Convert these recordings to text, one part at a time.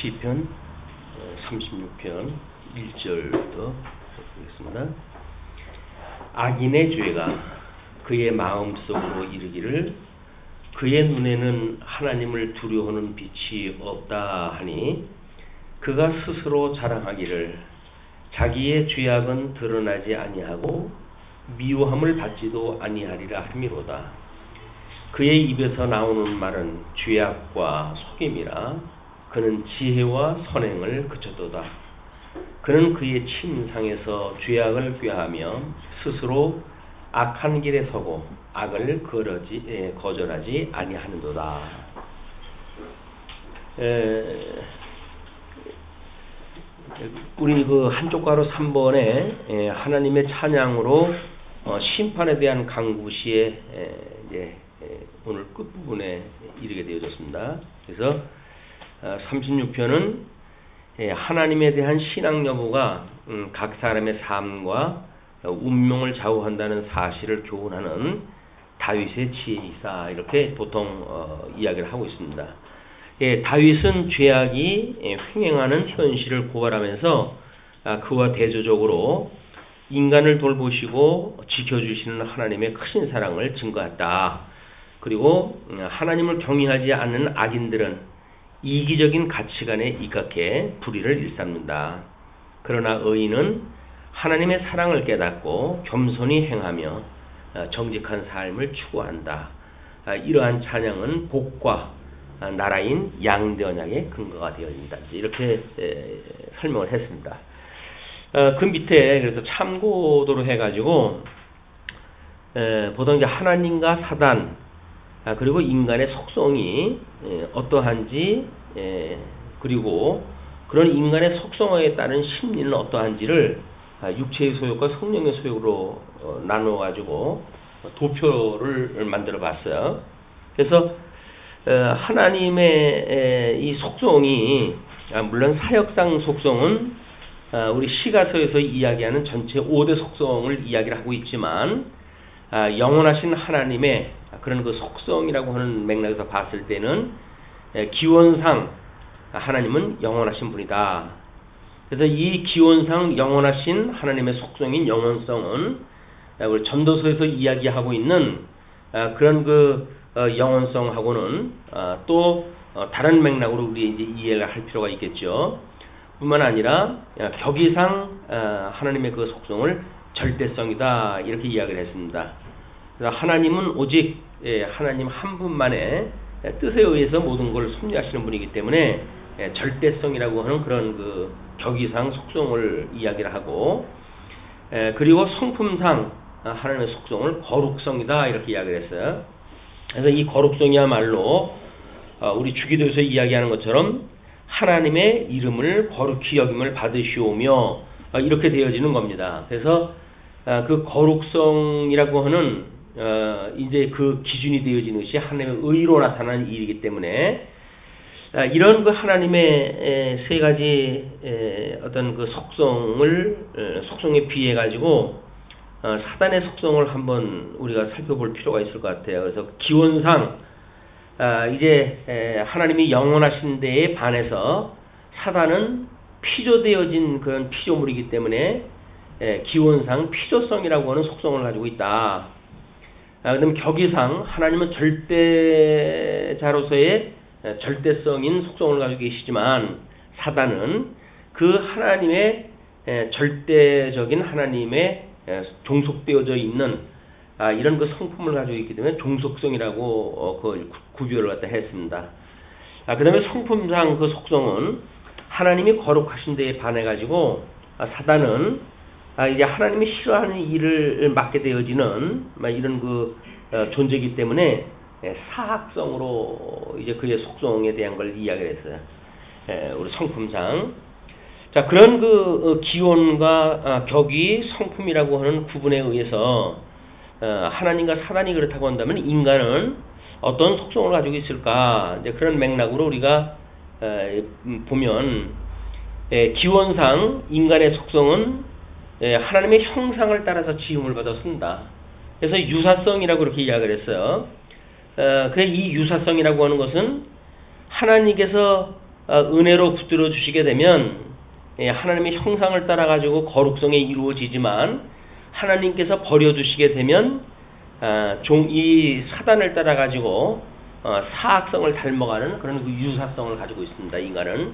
시편 36편 1절부터 보겠습니다. 악인의 죄가 그의 마음속으로 이르기를 그의 눈에는 하나님을 두려워하는 빛이 없다 하니 그가 스스로 자랑하기를 자기의 죄악은 드러나지 아니하고 미워함을 받지도 아니하리라 함이로다. 그의 입에서 나오는 말은 죄악과 속임이라 그는 지혜와 선행을 그쳤도다. 그는 그의 침상에서 죄악을 꾀하며 스스로 악한 길에 서고 악을 거절하지 아니하는도다. 우리 그 한쪽 가로 3번에 하나님의 찬양으로 심판에 대한 강구시에 오늘 끝부분에 이르게 되어졌습니다. 그래서 36편은 하나님에 대한 신앙 여부가 각 사람의 삶과 운명을 좌우한다는 사실을 교훈하는 다윗의 지혜이사 이렇게 보통 이야기를 하고 있습니다. 다윗은 죄악이 횡행하는 현실을 고발하면서 그와 대조적으로 인간을 돌보시고 지켜주시는 하나님의 크신 사랑을 증거했다. 그리고 하나님을 경외하지 않는 악인들은 이기적인 가치관에 입각해 불의를 일삼는다. 그러나 의인은 하나님의 사랑을 깨닫고 겸손히 행하며 정직한 삶을 추구한다. 이러한 찬양은 복과 나라인 양대 언약의 근거가 되어 있다. 이렇게 설명을 했습니다. 그 밑에 그래서 참고도로 해가지고 보통 이제 하나님과 사단 그리고 인간의 속성이 어떠한지 그리고 그런 인간의 속성에 따른 심리는 어떠한지를 육체의 소욕과 성령의 소욕으로 나누어 가지고 도표를 만들어 봤어요. 그래서 하나님의 이 속성이 물론 사역상 속성은 우리 시가서에서 이야기하는 전체 5대 속성을 이야기를 하고 있지만 영원하신 하나님의 그런 그 속성이라고 하는 맥락에서 봤을 때는 기원상 하나님은 영원하신 분이다. 그래서 이 기원상 영원하신 하나님의 속성인 영원성은 우리 전도서에서 이야기하고 있는 그런 그 영원성하고는 또 다른 맥락으로 우리 이제 이해를 할 필요가 있겠죠. 뿐만 아니라 격의상 하나님의 그 속성을 절대성이다 이렇게 이야기를 했습니다. 하나님은 오직 하나님 한 분만의 뜻에 의해서 모든 걸 섭리하시는 분이기 때문에 절대성이라고 하는 그런 그 격의상 속성을 이야기를 하고 그리고 성품상 하나님의 속성을 거룩성이다 이렇게 이야기를 했어요. 그래서 이 거룩성이야말로 우리 주기도에서 이야기하는 것처럼 하나님의 이름을 거룩히 여김을 받으시오며 이렇게 되어지는 겁니다. 그래서 그 거룩성이라고 하는 이제 그 기준이 되어지는 것이 하나님의 의로 나타나는 일이기 때문에 이런 그 하나님의 세 가지 어떤 그 속성에 비해 가지고 사단의 속성을 한번 우리가 살펴볼 필요가 있을 것 같아요. 그래서 기원상 이제 하나님이 영원하신 데에 반해서 사단은 피조되어진 그런 피조물이기 때문에 기원상 피조성이라고 하는 속성을 가지고 있다. 그다음에 격의상 하나님은 절대자로서의 절대성인 속성을 가지고 계시지만 사단은 그 하나님의 절대적인 하나님의 종속되어져 있는 이런 그 성품을 가지고 있기 때문에 종속성이라고 그 구별을 갖다 했습니다. 그다음에 성품상 그 속성은 하나님이 거룩하신 데에 반해 가지고 사단은 이제 하나님이 싫어하는 일을 맡게 되어지는 이런 그 존재이기 때문에 사악성으로 이제 그의 속성에 대한 걸 이야기를 했어요. 우리 성품상. 자, 그런 그 기원과 격이 성품이라고 하는 구분에 의해서 하나님과 사단이 그렇다고 한다면 인간은 어떤 속성을 가지고 있을까? 이제 그런 맥락으로 우리가 보면 기원상 인간의 속성은 하나님의 형상을 따라서 지음을 받았습니다. 그래서 유사성이라고 그렇게 이야기를 했어요. 이 유사성이라고 하는 것은 하나님께서 은혜로 붙들어 주시게 되면 하나님의 형상을 따라 가지고 거룩성에 이루어지지만 하나님께서 버려 두시게 되면 이 사단을 따라 가지고 사악성을 닮아가는 그런 그 유사성을 가지고 있습니다. 인간은.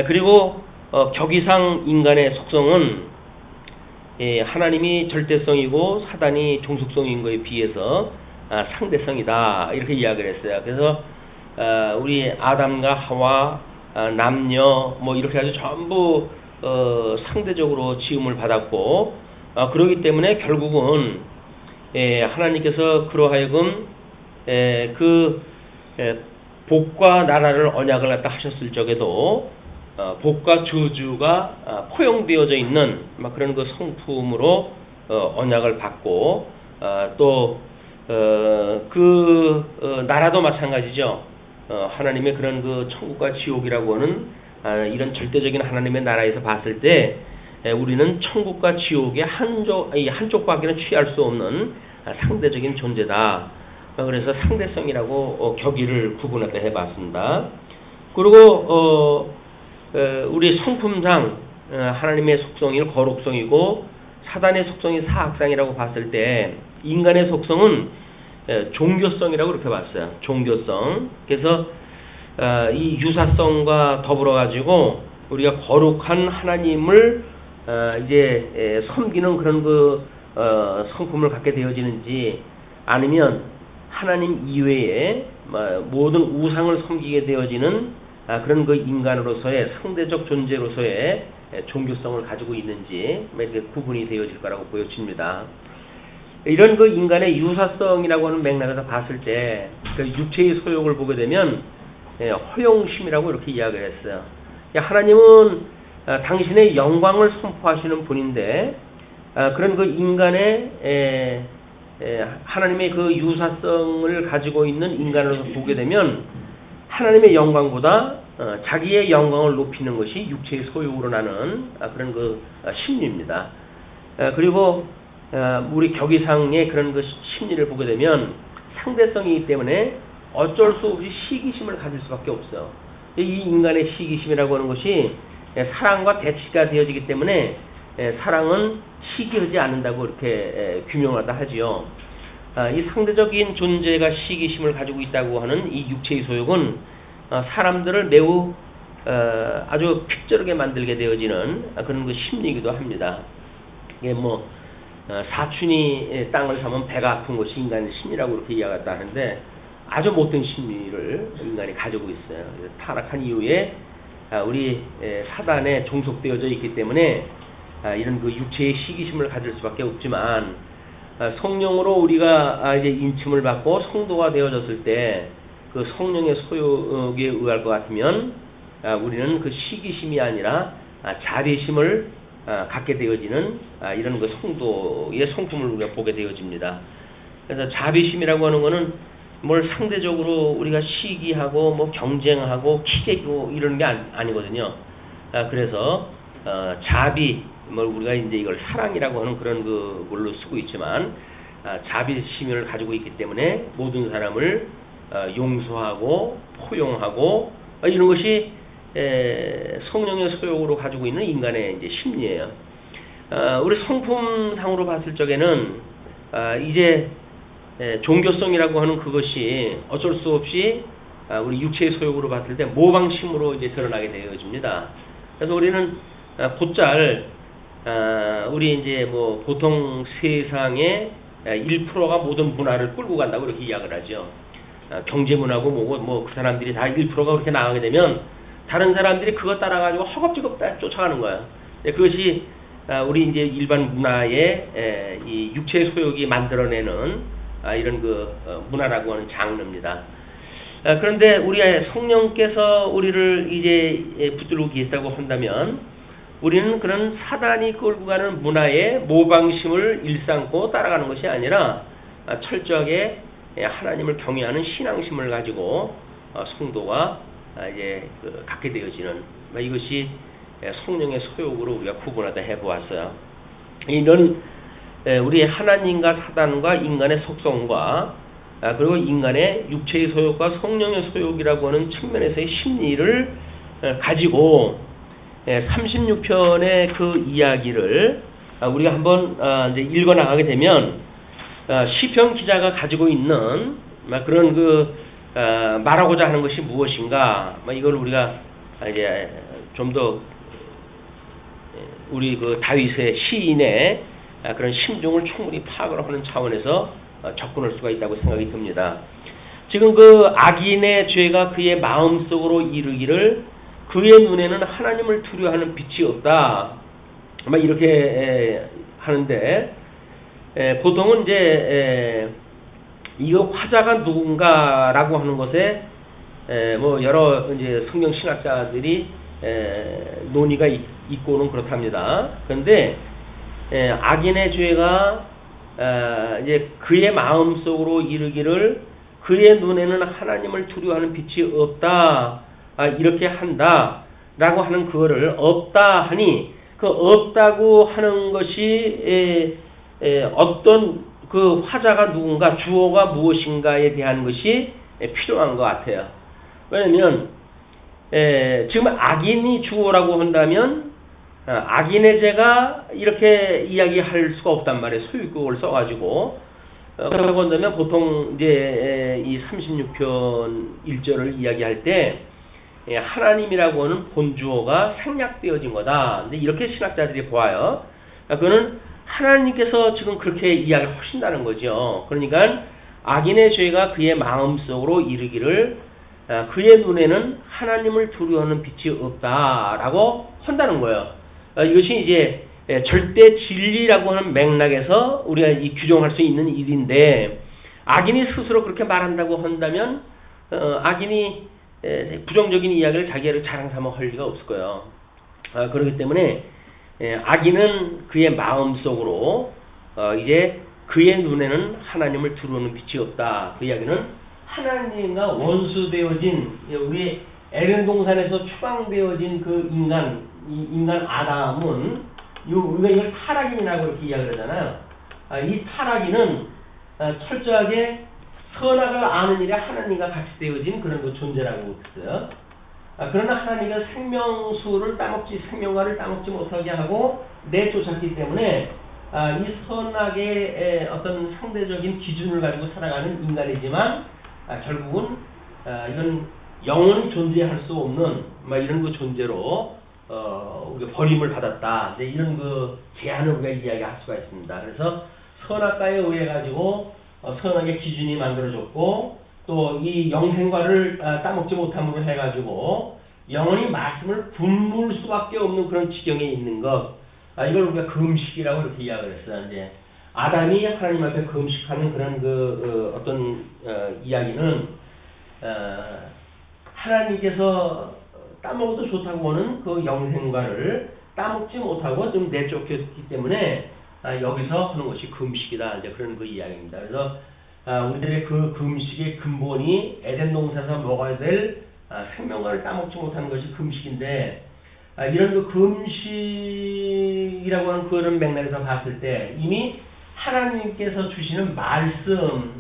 그리고 격이상 인간의 속성은 하나님이 절대성이고 사단이 종속성인 것에 비해서 상대성이다 이렇게 이야기를 했어요. 그래서 우리 아담과 하와 남녀 뭐 이렇게 아주 전부 상대적으로 지음을 받았고 그러기 때문에 결국은 하나님께서 그러하여금 복과 나라를 언약을 갖다 하셨을 적에도 복과 저주가 포용되어져 있는 그런 그 성품으로 언약을 받고 또 나라도 마찬가지죠. 하나님의 그런 그 천국과 지옥이라고 하는 이런 절대적인 하나님의 나라에서 봤을 때 우리는 천국과 지옥의 한쪽밖에는 취할 수 없는 상대적인 존재다. 그래서 상대성이라고 격의를 구분하게 해봤습니다. 그리고 우리 성품상 하나님의 속성이 거룩성이고 사단의 속성이 사악상이라고 봤을 때 인간의 속성은 종교성이라고 이렇게 봤어요. 종교성. 그래서 이 유사성과 더불어 가지고 우리가 거룩한 하나님을 이제 섬기는 그런 그 성품을 갖게 되어지는지 아니면 하나님 이외에 모든 우상을 섬기게 되어지는 그런 그 인간으로서의 상대적 존재로서의 종교성을 가지고 있는지 이렇게 구분이 되어질 거라고 보여집니다. 이런 그 인간의 유사성이라고 하는 맥락에서 봤을 때 그 육체의 소욕을 보게 되면 허영심이라고 이렇게 이야기를 했어요. 하나님은 당신의 영광을 선포하시는 분인데 그런 그 인간의 하나님의 그 유사성을 가지고 있는 인간으로서 보게 되면 하나님의 영광보다 자기의 영광을 높이는 것이 육체의 소욕으로 나는 그런 그 심리입니다. 그리고 우리 격의상의 그런 그 심리를 보게 되면 상대성이기 때문에 어쩔 수 없이 시기심을 가질 수밖에 없어요. 이 인간의 시기심이라고 하는 것이 사랑과 대치가 되어지기 때문에 사랑은 시기하지 않는다고 이렇게 규명하다 하지요. 이 상대적인 존재가 시기심을 가지고 있다고 하는 이 육체의 소욕은 사람들을 매우 아주 픽저하게 만들게 되어지는 그런 그 심리이기도 합니다. 이게 뭐 사춘이 땅을 사면 배가 아픈 것이 인간의 심리라고 이렇게 이야기했다 하는데 아주 못된 심리를 인간이 가지고 있어요. 타락한 이후에 우리 사단에 종속되어져 있기 때문에 이런 그 육체의 시기심을 가질 수밖에 없지만 성령으로 우리가 이제 인침을 받고 성도가 되어졌을 때 그 성령의 소욕에 의할 것 같으면 우리는 그 시기심이 아니라 자비심을 갖게 되어지는 이런 그 성도의 성품을 우리가 보게 되어집니다. 그래서 자비심이라고 하는 것은 뭘 상대적으로 우리가 시기하고 뭐 경쟁하고 키재고 이런 게 아니거든요. 그래서 자비 우리가 이제 이걸 사랑이라고 하는 그런 그걸로 쓰고 있지만 자비심을 가지고 있기 때문에 모든 사람을 용서하고 포용하고 이런 것이 성령의 소욕으로 가지고 있는 인간의 이제 심리예요. 우리 성품상으로 봤을 적에는 이제 종교성이라고 하는 그것이 어쩔 수 없이 우리 육체의 소욕으로 봤을 때 모방심으로 이제 드러나게 되어집니다. 그래서 우리는 곧잘 우리 이제 뭐 보통 세상의 1%가 모든 문화를 끌고 간다고 이렇게 이야기를 하죠. 경제 문화고 뭐고 뭐 그 사람들이 다 1%가 그렇게 나가게 되면 다른 사람들이 그것 따라가지고 허겁지겁 쫓아가는 거야. 그것이 우리 이제 일반 문화의 이 육체의 소욕이 만들어내는 이런 그 문화라고 하는 장르입니다. 그런데 우리의 성령께서 우리를 이제 붙들고 계시다고 한다면 우리는 그런 사단이 끌고 가는 문화의 모방심을 일삼고 따라가는 것이 아니라 철저하게 하나님을 경외하는 신앙심을 가지고 성도가 이제 갖게 되어지는 이것이 성령의 소욕으로 우리가 구분하다 해보았어요. 이런 우리 하나님과 사단과 인간의 속성과 그리고 인간의 육체의 소욕과 성령의 소욕이라고 하는 측면에서의 심리를 가지고 36편의 그 이야기를 우리가 한번 이제 읽어 나가게 되면 시편 기자가 가지고 있는 그런 말하고자 하는 것이 무엇인가, 이걸 우리가 이제 좀 더 우리 다윗의 시인의 그런 심중을 충분히 파악을 하는 차원에서 접근할 수가 있다고 생각이 듭니다. 지금 악인의 죄가 그의 마음속으로 이르기를 그의 눈에는 하나님을 두려워하는 빛이 없다, 이렇게 하는데, 보통은 이제 이 화자가 누군가라고 하는 것에 여러 이제 성경 신학자들이 논의가 있고는 그렇답니다. 그런데 악인의 죄가 이제 그의 마음속으로 이르기를 그의 눈에는 하나님을 두려워하는 빛이 없다, 이렇게 한다라고 하는 그거를 없다 하니, 그 없다고 하는 것이 어떤 그 화자가 누군가, 주어가 무엇인가에 대한 것이 필요한 것 같아요. 왜냐면 지금 악인이 주어라고 한다면 악인의 죄가 이렇게 이야기할 수가 없단 말이에요. 소유격을 써가지고. 그러고 한다면 보통 이제 이 36편 1절을 이야기할 때 하나님이라고 하는 본주어가 생략되어진 거다, 근데 이렇게 신학자들이 보아요. 그거는 하나님께서 지금 그렇게 이야기를 하신다는 거죠. 그러니까 악인의 죄가 그의 마음속으로 이르기를 그의 눈에는 하나님을 두려워하는 빛이 없다라고 한다는 거예요. 이것이 이제 절대 진리라고 하는 맥락에서 우리가 이 규정할 수 있는 일인데, 악인이 스스로 그렇게 말한다고 한다면 악인이 부정적인 이야기를 자기를 자랑 삼아 할 리가 없을 거예요. 그렇기 때문에 악인은 그의 마음속으로 이제 그의 눈에는 하나님을 두려워하는 빛이 없다. 그 이야기는 하나님과 원수되어진, 우리 에덴 동산에서 추방되어진 그 인간 아담은 우리가 이걸 타락인이라고 이렇게 이야기를 하잖아요. 이 타락인은 철저하게 선악을 아는 일에 하나님과 같이 되어진 그런 존재라고 했어요. 그러나 하나님은 생명수를 따먹지, 생명과를 따먹지 못하게 하고 내쫓았기 때문에 이 선악의 어떤 상대적인 기준을 가지고 살아가는 인간이지만 결국은 이건 영원히 존재할 수 없는 이런 그 존재로 우리가 버림을 받았다, 이런 그 제안을 우리가 이야기할 수가 있습니다. 그래서 선악과에 의해 가지고 선악의 기준이 만들어졌고, 또 이 영생과를 따먹지 못함으로 해가지고 영원히 말씀을 굶을 수밖에 없는 그런 지경에 있는 것, 이걸 우리가 금식이라고 이렇게 이야기를 했어요. 이제 아담이 하나님 앞에 금식하는 그런 어떤 이야기는 하나님께서 따먹어도 좋다고 하는 그 영생과를 따먹지 못하고 좀 내쫓겼기 때문에 여기서 하는 것이 금식이다, 이제 그런 그 이야기입니다. 그래서 우리들의 그 금식의 근본이 에덴 동산에서 먹어야 될 생명과를 따먹지 못하는 것이 금식인데, 이런 그 금식이라고 하는 그런 맥락에서 봤을 때 이미 하나님께서 주시는 말씀,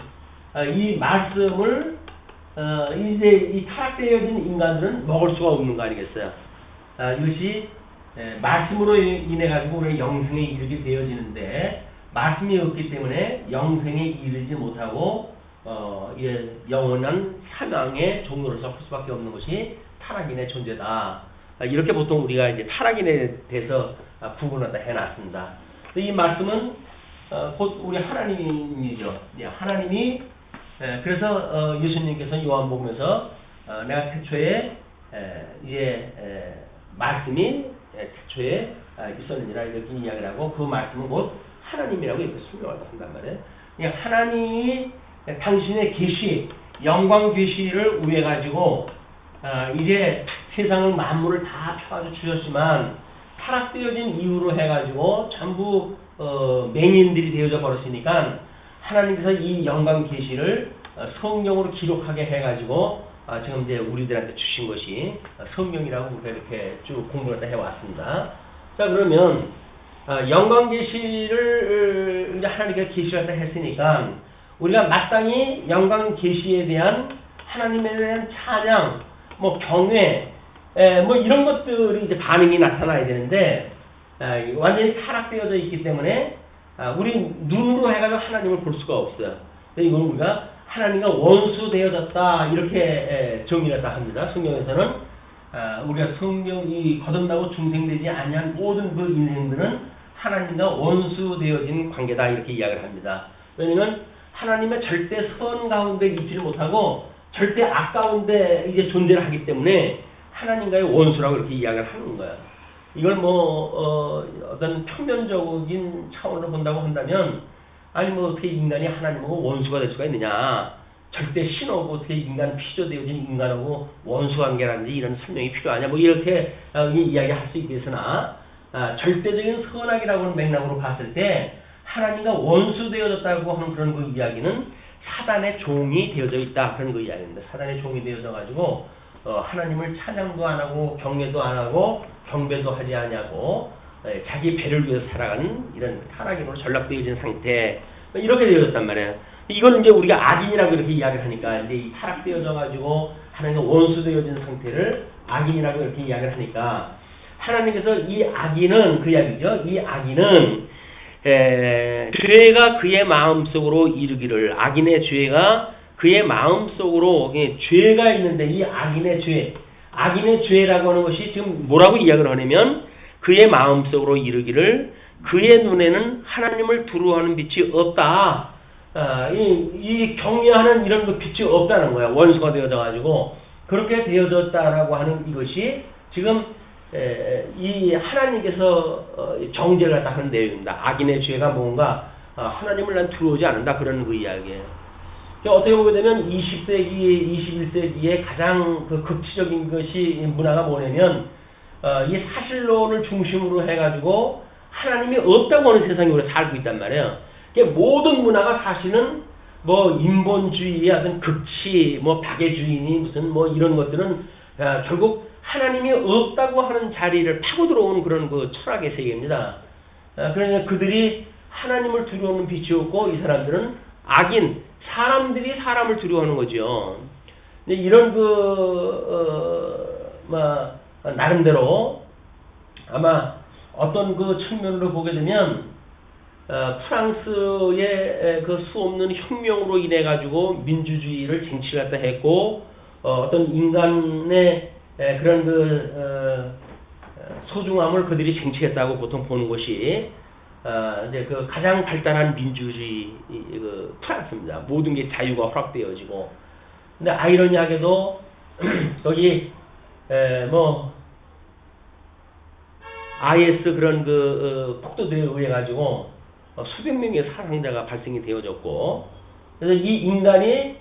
이 말씀을 이제 이 타락되어진 인간들은 먹을 수가 없는 거 아니겠어요? 이것이 말씀으로 인해 가지고 우리가 영생에 이르게 되어지는데, 말씀이 없기 때문에 영생에 이르지 못하고 영원한 사망의 종로로서 할 수밖에 없는 것이 타락인의 존재다. 이렇게 보통 우리가 이제 타락인에 대해서 구분하다 해놨습니다. 이 말씀은 곧 우리 하나님이죠. 하나님이 그래서 예수님께서 요한복음에서 내가 태초에 이제 말씀이 태초에 있었느니라 이렇게 이야기를 하고, 그 말씀은 곧 하나님이라고 이렇게 설명을 한단 말이에요. 그러니까 하나님이 당신의 계시, 영광 계시를 위해 가지고 이제 세상을 만물을 다 펴가지고 주셨지만 타락되어진 이유로 해가지고 전부 맹인들이 되어져 버렸으니까 하나님께서 이 영광 계시를 성경으로 기록하게 해가지고 지금 이제 우리들한테 주신 것이 성경이라고 우리가 이렇게 쭉 공부를 해왔습니다. 자, 그러면 영광 계시를 이제 하나님께서 계시를 했으니까 우리가 마땅히 영광 계시에 대한 하나님에 대한 찬양, 경외, 뭐 이런 것들이 이제 반응이 나타나야 되는데 완전히 타락되어져 있기 때문에 우리 눈으로 해가지고 하나님을 볼 수가 없어요. 이건 우리가 하나님과 원수 되어졌다 이렇게 정의했다 합니다. 성경에서는 우리가 성경이 거듭나고 중생되지 아니한 모든 그 인생들은 하나님과 원수 되어진 관계다 이렇게 이야기를 합니다. 왜냐하면 하나님의 절대 선 가운데 있지를 못하고 절대 악 가운데 이제 존재를 하기 때문에 하나님과의 원수라고 이렇게 이야기를 하는 거야. 이걸 어떤 평면적인 차원으로 본다고 한다면 아니 어떻게 인간이 하나님하고 원수가 될 수가 있느냐. 절대 신하고 어떻게 인간 피조되어진 인간하고 원수 관계라든지 이런 설명이 필요하냐. 뭐 이렇게 이야기할 수 있겠으나 절대적인 선악이라고 하는 맥락으로 봤을 때 하나님과 원수 되어졌다고 하는 그런 그 이야기는 사단의 종이 되어져 있다. 그런 그 이야기입니다. 사단의 종이 되어져 가지고 하나님을 찬양도 안 하고 경외도 안 하고 경배도 하지 않냐고 자기 배를 위해서 살아가는 이런 타락인으로 전락되어진 상태 이렇게 되어졌단 말이에요. 이거는 이제 우리가 악인이라고 이렇게 이야기를 하니까 이제 이 타락되어져 가지고 하나님과 원수되어진 상태를 악인이라고 이렇게 이야기를 하니까 하나님께서 이 악인은 그 이야기죠. 이 악인은 죄가 그의 마음속으로 이르기를 악인의 죄가 그의 마음속으로 죄가 있는데 이 악인의 죄라고 하는 것이 지금 뭐라고 이야기를 하냐면 그의 마음속으로 이르기를 그의 눈에는 하나님을 두려워하는 빛이 없다. 이 경외하는 이런 그 빛이 없다는 거야. 원수가 되어져 가지고 그렇게 되어졌다라고 하는 이것이 지금 이 하나님께서 정죄를 갖다 하는 내용입니다. 악인의 죄가 뭔가 하나님을 난 두려워하지 않는다 그런 그 이야기예요. 어떻게 보게 되면 20세기, 21세기의 가장 그 극치적인 것이 문화가 뭐냐면 이 사실론을 중심으로 해가지고 하나님이 없다고 하는 세상에 우리가 살고 있단 말이에요. 모든 문화가 사실은 뭐 인본주의의 어떤 극치, 뭐 박애주의니 무슨 뭐 이런 것들은 결국 하나님이 없다고 하는 자리를 파고 들어오는 그런 그 철학의 세계입니다. 그러니까 그들이 하나님을 두려워하는 빛이 없고 이 사람들은 악인, 사람들이 사람을 두려워하는 거죠. 근데 이런 나름대로 아마 어떤 그 측면으로 보게 되면 프랑스의 그 수없는 혁명으로 인해 가지고 민주주의를 쟁취를 갖다 했고 어떤 인간의 그런 그 소중함을 그들이 쟁취했다고 보통 보는 것이 이제 그 가장 발달한 민주주의 그 프랑스입니다. 모든 게 자유가 허락되어지고. 근데 아이러니하게도 거기 IS 그런 그 폭도들에 의해 가지고 수백 명의 사상자가 발생이 되어졌고, 그래서 이 인간이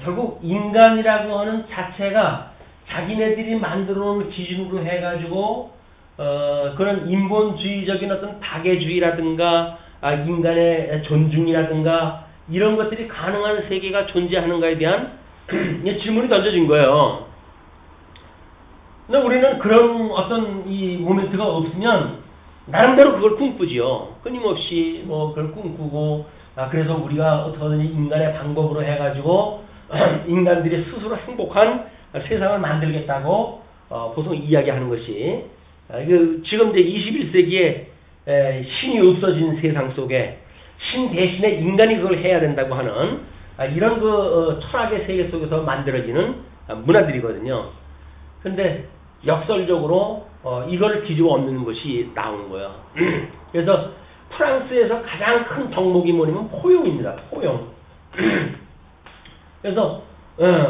결국 인간이라고 하는 자체가 자기네들이 만들어 놓은 기준으로 해가지고 그런 인본주의적인 어떤 박애주의라든가 인간의 존중이라든가 이런 것들이 가능한 세계가 존재하는가에 대한 질문이 던져진 거예요. 근데 우리는 그런 어떤 이 모멘트가 없으면 나름대로 그걸 꿈꾸지요. 끊임없이 그걸 꿈꾸고 그래서 우리가 어떻게든지 인간의 방법으로 해가지고 인간들이 스스로 행복한 세상을 만들겠다고 보통 이야기하는 것이 지금 이제 21세기에 신이 없어진 세상 속에 신 대신에 인간이 그걸 해야 된다고 하는 이런 그 철학의 세계 속에서 만들어지는 문화들이거든요. 근데 역설적으로 이걸 뒤집어 엎는 것이 나온 거예요. 그래서 프랑스에서 가장 큰 덕목이 뭐냐면 포용입니다. 포용. 그래서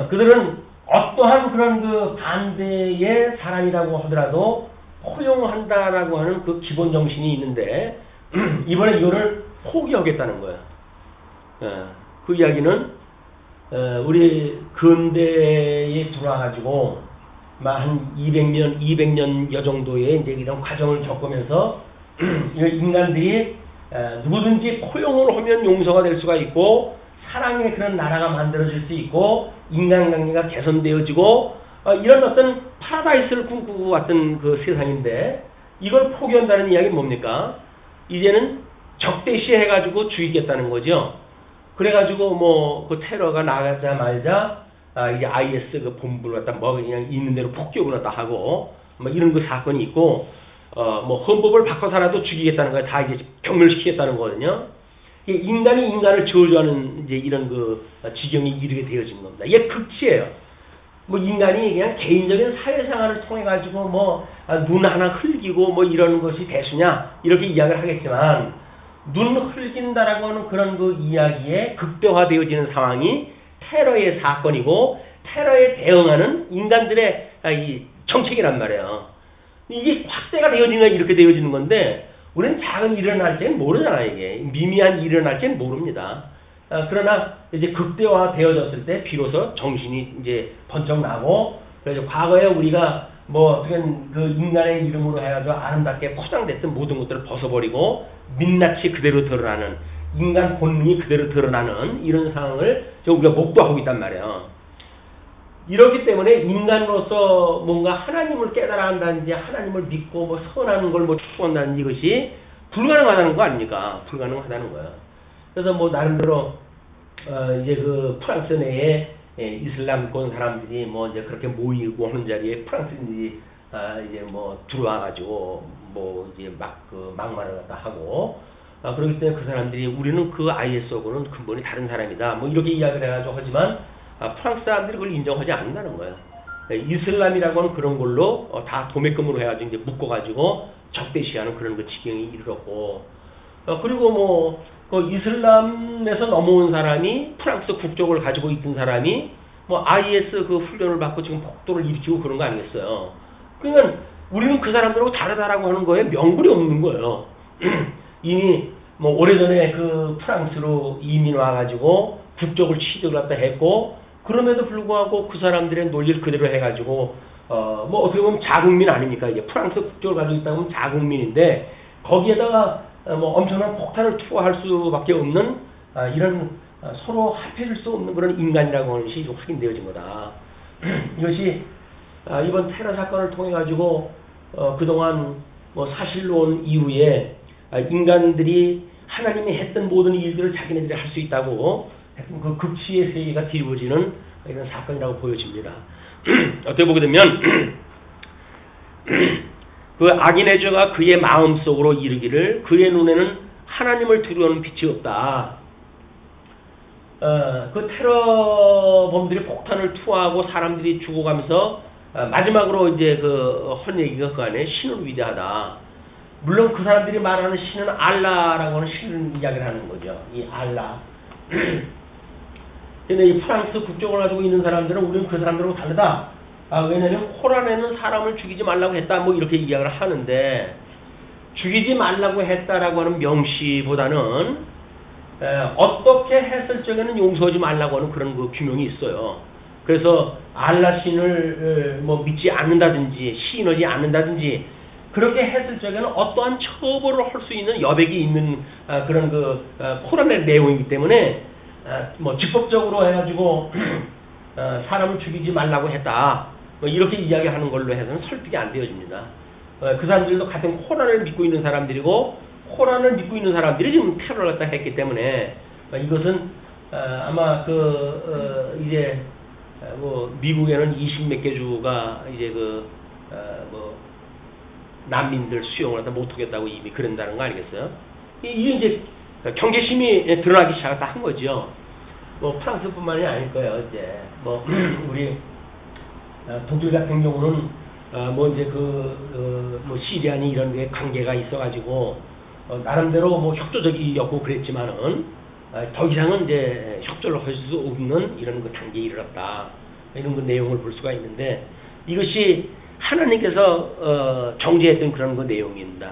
그들은 어떠한 그런 그 반대의 사람이라고 하더라도 포용한다라고 하는 그 기본 정신이 있는데 이번에 이거를 포기하겠다는 거예요. 그 이야기는 우리 근대에 들어와가지고 한 200년여 정도의 이제 이런 과정을 겪으면서 인간들이 누구든지 포용을 하면 용서가 될 수가 있고 사랑의 그런 나라가 만들어질 수 있고 인간관계가 개선되어지고 이런 어떤 파라다이스를 꿈꾸고 왔던 그 세상인데 이걸 포기한다는 이야기는 뭡니까? 이제는 적대시해가지고 죽이겠다는 거죠. 그래가지고 그 테러가 나가자마자 이제 IS 그 본부를 갖다 뭐 그냥 있는 대로 폭격을 갖다 하고 뭐 이런 그 사건이 있고 뭐 헌법을 바꿔서라도 죽이겠다는 거야. 다 이제 경멸시키겠다는 거거든요. 인간이 인간을 저주하는 이제 이런 그 지경이 이르게 되어진 겁니다. 이게 극치예요. 뭐 인간이 그냥 개인적인 사회생활을 통해 가지고 뭐 눈 하나 흘기고 뭐 이런 것이 대수냐 이렇게 이야기를 하겠지만 눈 흘긴다라고 하는 그런 그 이야기에 극대화되어지는 상황이 테러의 사건이고 테러에 대응하는 인간들의 이 정책이란 말이에요. 이게 확대가 되어지는 이렇게 되어지는 건데 우리는 작은 일이 일어날 때는 모르잖아. 이게 미미한 일이 일어날 때는 모릅니다. 그러나 이제 극대화되어졌을 때 비로소 정신이 이제 번쩍 나고 그래서 과거에 우리가 뭐 어떻게 그 인간의 이름으로 해가지고 아름답게 포장됐던 모든 것들을 벗어버리고 민낯이 그대로 드러나는 인간 본능이 그대로 드러나는 이런 상황을 우리가 목도하고 있단 말이에요. 이렇기 때문에 인간으로서 뭔가 하나님을 깨달아 한다든지 하나님을 믿고 뭐 선하는 걸 뭐 추구한다는 이것이 불가능하다는 거 아닙니까? 불가능하다는 거예요. 그래서 뭐 나름대로 이제 그 프랑스 내에 이슬람권 사람들이 뭐 이제 그렇게 모이고 하는 자리에 프랑스인들이 이제 뭐 들어와가지고 뭐 이제 막 그 막말을 갖다 하고 그렇기 때문에 그 사람들이 우리는 그 IS하고는 근본이 다른 사람이다 뭐 이렇게 이야기를 해가지고 하지만 프랑스 사람들이 그걸 인정하지 않는다는 거예요. 이슬람이라고 하는 그런 걸로 다 도매금으로 해가지고 이제 묶어가지고 적대시하는 그런 그 지경이 이르렀고 그리고 뭐 그 이슬람에서 넘어온 사람이 프랑스 국적을 가지고 있던 사람이 뭐 IS 그 훈련을 받고 지금 폭도를 일으키고 그런 거 아니겠어요. 그러니까 우리는 그 사람들하고 다르다라고 하는 거에 명분이 없는 거예요. 이미 뭐 오래전에 그 프랑스로 이민 와가지고 국적을 취득을 갖다 했고 그럼에도 불구하고 그 사람들의 논리를 그대로 해가지고 뭐 어떻게 보면 자국민 아닙니까? 이제 프랑스 국적을 가지고 있다 보면 자국민인데 거기에다가 뭐 엄청난 폭탄을 투하할 수밖에 없는 이런 서로 합해질 수 없는 그런 인간이라고 하는 것이 확인되어진 거다. 이것이 이번 테러 사건을 통해 가지고 그동안 뭐 사실로 온 이후에 인간들이 하나님이 했던 모든 일들을 자기네들이 할 수 있다고 그 극치의 세계가 뒤집어지는 이런 사건이라고 보여집니다. 어떻게 보게 되면 그 악인의 죄가 그의 마음속으로 이르기를 그의 눈에는 하나님을 두려워하는 빛이 없다. 그 테러범들이 폭탄을 투하하고 사람들이 죽어가면서 마지막으로 이제 그 한 얘기가 그 안에 신은 위대하다. 물론 그 사람들이 말하는 신은 알라라고 하는 신을 이야기를 하는 거죠. 이 알라. 근데 이 프랑스 국적을 가지고 있는 사람들은 우리는 그 사람들하고 다르다. 왜냐하면 코란에는 사람을 죽이지 말라고 했다. 뭐 이렇게 이야기를 하는데 죽이지 말라고 했다라고 하는 명시보다는 어떻게 했을 적에는 용서하지 말라고 하는 그런 그 규명이 있어요. 그래서 알라 신을 뭐 믿지 않는다든지 시인하지 않는다든지 그렇게 했을 적에는 어떠한 처벌을 할 수 있는 여백이 있는 그런 그 코란의 내용이기 때문에 뭐 직접적으로 해가지고 사람을 죽이지 말라고 했다. 뭐 이렇게 이야기하는 걸로 해서는 설득이 안 되어집니다. 그 사람들도 같은 코란을 믿고 있는 사람들이고 코란을 믿고 있는 사람들이 지금 테러를 갖다 했기 때문에 이것은 아마 이제 뭐 미국에는 20몇 개 주가 이제 뭐 난민들 수용을 갖다 못하겠다고 이미 그런다는 거 아니겠어요? 이게 이제 경계심이 드러나기 시작했다 한 거죠. 뭐 프랑스뿐만이 아닐 거예요. 이제 뭐 우리 독일 같은 경우는 뭐 이제 뭐 시리아니 이런 게 관계가 있어가지고 나름대로 뭐 협조적이었고 그랬지만은 더 이상은 이제 협조를 할 수 없는 이런 그 단계에 이르렀다. 이런 그 내용을 볼 수가 있는데 이것이 하나님께서 정죄했던 그런 그 내용입니다.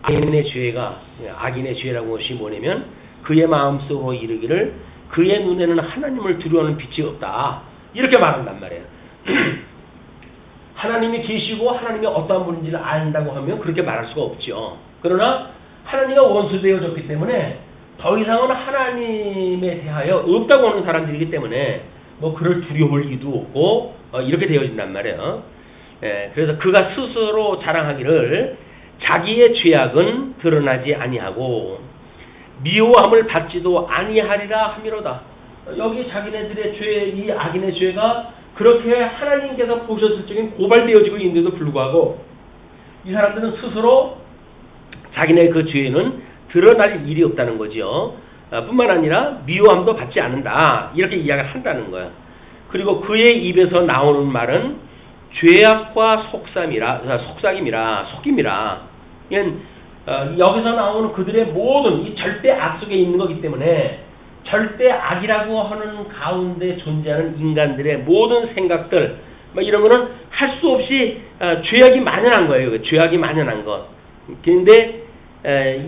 악인의 죄라고 것이 뭐냐면 그의 마음속으로 이르기를 그의 눈에는 하나님을 두려워하는 빛이 없다. 이렇게 말한단 말이에요. 하나님이 계시고 하나님이 어떠한 분인지를 안다고 하면 그렇게 말할 수가 없죠. 그러나 하나님과 원수되어졌기 때문에 더 이상은 하나님에 대하여 없다고 하는 사람들이기 때문에 뭐 그를 두려워할 이유도 없고 이렇게 되어진단 말이에요. 그래서 그가 스스로 자랑하기를 자기의 죄악은 드러나지 아니하고 미워함을 받지도 아니하리라 함이로다. 여기 자기네들의 죄, 이 악인의 죄가 그렇게 하나님께서 보셨을 적엔 고발되어지고 있는데도 불구하고 이 사람들은 스스로 자기네 그 죄는 드러날 일이 없다는 거죠. 뿐만 아니라 미워함도 받지 않는다. 이렇게 이야기를 한다는 거예요. 그리고 그의 입에서 나오는 말은 죄악과 속임이라. 여기서 나오는 그들의 모든 이 절대 악 속에 있는 거기 때문에 절대 악이라고 하는 가운데 존재하는 인간들의 모든 생각들 이런 거는 할 수 없이 죄악이 만연한 거예요. 죄악이 만연한 것. 그런데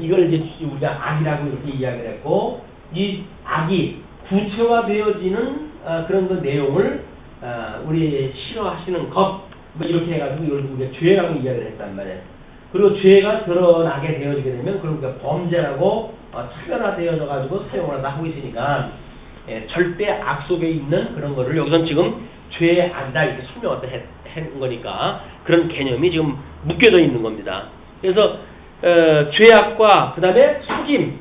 이걸 이제 우리가 악이라고 이렇게 이야기를 했고 이 악이 구체화되어지는 그런 그 내용을 우리 싫어하시는 것 이렇게 해가지고 이걸 우리가 죄라고 이야기를 했단 말이에요. 그리고 죄가 드러나게 되어지게 되면 그러니까 범죄라고 차별화되어져 가지고 사용을 하고 있으니까 절대 악 속에 있는 그런 거를 여기선 지금 죄의 악이다 이렇게 설명을 한 거니까 그런 개념이 지금 묶여져 있는 겁니다. 그래서 죄악과 그 다음에 속임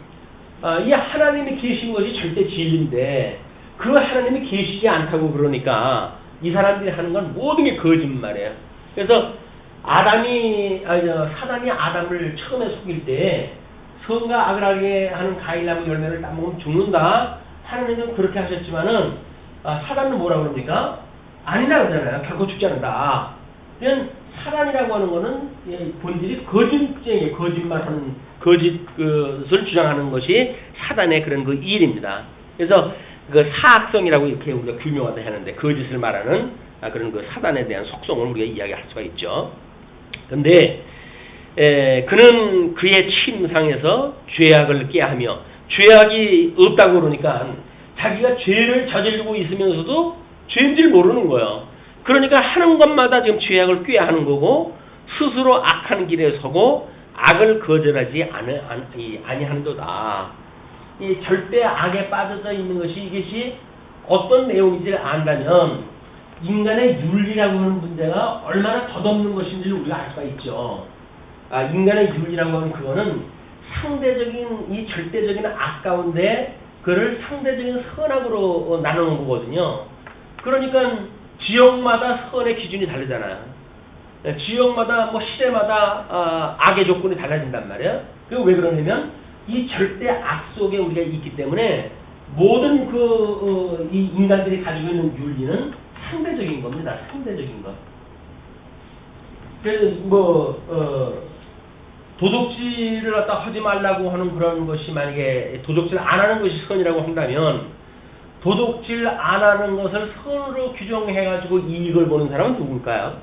이 하나님이 계신 것이 절대 진리인데 그 하나님이 계시지 않다고 그러니까 이 사람들이 하는 건 모든 게 거짓말이에요. 그래서 사단이 아담을 처음에 속일 때 선과 악을 알게 하는 과일나무 열매를 따먹으면 죽는다. 하나님은 그렇게 하셨지만은 사단은 뭐라고 그럽니까? 아니라 그러잖아요. 결코 죽지 않는다. 그냥 사단이라고 하는 거는 본질이 거짓쟁이, 거짓말하는 거짓을 주장하는 것이 사단의 그런 그 일입니다. 그래서 그 사악성이라고 이렇게 우리가 규명하다 하는데 거짓을 말하는 그런 그 사단에 대한 속성을 우리가 이야기할 수가 있죠. 그런데 그는 그의 침상에서 죄악을 꾀하며 죄악이 없다고 그러니까 자기가 죄를 저지르고 있으면서도 죄인 줄 모르는 거예요. 그러니까 하는 것마다 지금 죄악을 꾀하는 거고 스스로 악한 길에 서고 악을 거절하지 아니하는도다. 이 절대 악에 빠져져 있는 것이 이것이 어떤 내용인지를 안다면 인간의 윤리라고 하는 문제가 얼마나 덧없는 것인지를 우리가 알 수가 있죠. 인간의 윤리라고 하는 그거는 상대적인 이 절대적인 악 가운데 그를 상대적인 선악으로 나누는 거거든요. 그러니까 지역마다 선의 기준이 다르잖아요. 지역마다 뭐 시대마다 악의 조건이 달라진단 말이에요. 그리고 왜 그러냐면 이 절대 악 속에 우리가 있기 때문에 모든 이 인간들이 가지고 있는 윤리는 상대적인 겁니다. 상대적인 것. 그래서 도둑질을 갖다 하지 말라고 하는 그런 것이 만약에 도둑질 안 하는 것이 선이라고 한다면 도둑질 안 하는 것을 선으로 규정해가지고 이익을 보는 사람은 누굴까요?